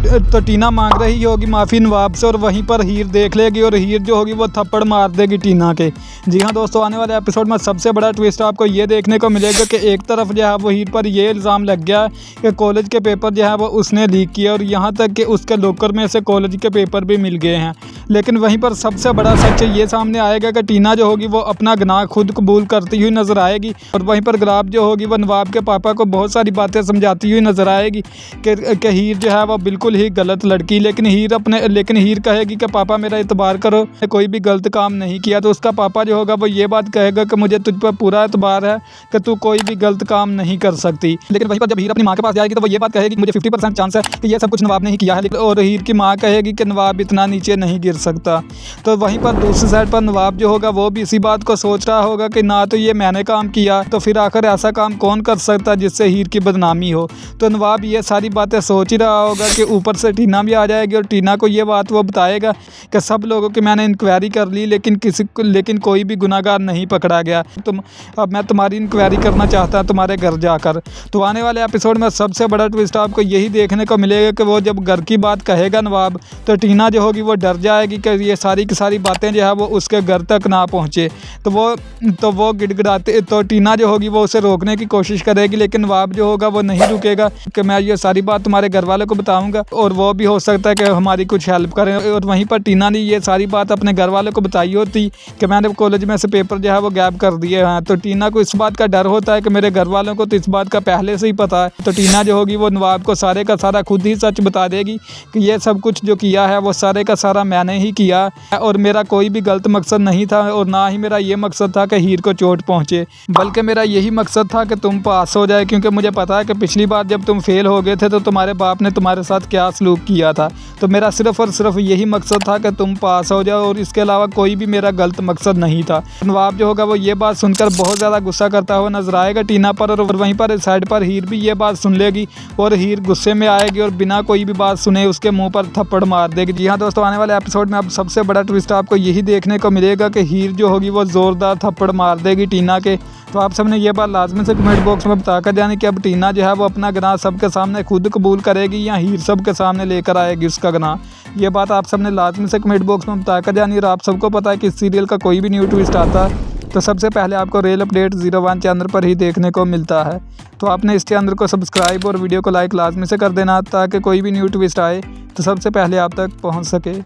तो टीना मांग रही होगी माफ़ी नवाब से और वहीं पर हीर देख लेगी और हीर जो होगी वो थप्पड़ मार देगी टीना के। जी हाँ दोस्तों, आने वाले एपिसोड में सबसे बड़ा ट्विस्ट आपको ये देखने को मिलेगा कि एक तरफ जो है वो हीर पर ये इल्ज़ाम लग गया कि कॉलेज के पेपर जो है वो उसने लीक किया और यहाँ तक कि उसके लॉकर में से कॉलेज के पेपर भी मिल गए हैं। लेकिन वहीं पर सबसे बड़ा सच ये सामने आएगा कि टीना जो होगी वो अपना गुनाह खुद कबूल करती हुई नजर आएगी और वहीं पर गुलाब जो होगी वो नवाब के पापा को बहुत सारी बातें समझाती हुई नजर आएगी कि हीर जो है वो बिल्कुल ही गलत लड़की। लेकिन हीर कहेगी कि पापा मेरा एतबार करो, कोई भी गलत काम नहीं किया। तो उसका पापा जो होगा वो ये बात कहेगा कि मुझे तुझ पर पूरा एतबार है कि तू कोई भी गलत काम नहीं कर सकती। लेकिन वहीं पर जब हीर अपनी माँ के पास जाएगी तो वो ये बात कहेगी मुझे 50% चांस है कि ये सब कुछ नवाब नहीं किया है। और हीर की माँ कहेगी कि नवाब इतना नीचे नहीं गिर सकता। तो वहीं पर दूसरी साइड पर नवाब जो होगा वो भी इसी बात को सोच रहा होगा कि ना तो ये मैंने काम किया तो फिर आखिर ऐसा काम कौन कर सकता जिससे हीर की बदनामी हो। तो नवाब ये सारी बातें सोच ही रहा होगा कि ऊपर से टीना भी आ जाएगी और टीना को ये बात वो बताएगा कि सब लोगों की मैंने इंक्वायरी कर ली लेकिन कोई भी गुनाहगार नहीं पकड़ा गया। अब मैं तुम्हारी इंक्वायरी करना चाहता हूँ तुम्हारे घर जाकर। तो आने वाले एपिसोड में सबसे बड़ा ट्विस्ट आपको यही देखने को मिलेगा कि वो जब घर की बात कहेगा नवाब तो टीना जो होगी वो डर जाएगी कि ये सारी की सारी बातें जो है वो उसके घर तक ना पहुँचे। तो वो गिड़गिड़ाते तो टीना जो होगी वो उसे रोकने की कोशिश करेगी लेकिन नवाब जो होगा वो नहीं रुकेगा कि मैं ये सारी बात तुम्हारे घर वालों को बताऊंगा और वो भी हो सकता है कि हमारी कुछ हेल्प करें। और वहीं पर टीना ने ये सारी बात अपने घर वालों को बताई होती कि मैंने कॉलेज में से पेपर जो है वो गैप कर दिए हैं। तो टीना को इस बात का डर होता है कि मेरे घर वालों को तो इस बात का पहले से ही पता है। तो टीना जो होगी वो नवाब को सारे का सारा खुद ही सच बता देगी कि ये सब कुछ जो किया है वो सारे का सारा मैंने ही किया और मेरा कोई भी गलत मकसद नहीं था और ना ही मेरा ये मकसद था कि हीर को चोट पहुंचे, बल्कि मेरा यही मकसद था कि तुम पास हो जाए। क्योंकि मुझे पता है कि पिछली बार जब तुम फेल हो गए थे तो तुम्हारे बाप ने तुम्हारे साथ क्या सलूक किया था। तो मेरा सिर्फ और सिर्फ यही मकसद था कि तुम पास हो जाओ और इसके अलावा कोई भी मेरा गलत मकसद नहीं था। नवाब जो होगा वो ये बात सुनकर बहुत ज़्यादा गुस्सा करता हुआ नजर आएगा टीना पर और वहीं पर साइड पर हीर भी ये बात सुन लेगी और हीर गुस्से में आएगी और बिना कोई भी बात सुने उसके मुंह पर थप्पड़ मार देगी। जी हाँ दोस्तों, आने वाले एपिसोड में अब सबसे बड़ा ट्विस्ट आपको यही देखने को मिलेगा कि हीर जो होगी वो ज़ोरदार थप्पड़ मार देगी टीना के। तो आप सबने ये बात लाजमी से कमेंट बॉक्स में बताकर जाने कि अब टीना जो है वो अपना गुनाह सबके सामने खुद कबूल करेगी या हीर सब के सामने लेकर आएगी उसका गुनाह। ये बात आप सबने लाजमी से कमेंट बॉक्स में बताकर जानी। और आप सबको पता है कि इस सीरियल का कोई भी न्यू ट्विस्ट आता है तो सबसे पहले आपको रियल अपडेट 01 चैनल पर ही देखने को मिलता है। तो आपने इस चैनल को सब्सक्राइब और वीडियो को लाइक लाजमी से कर देना ताकि कोई भी न्यू ट्विस्ट आए तो सबसे पहले आप तक पहुँच सके।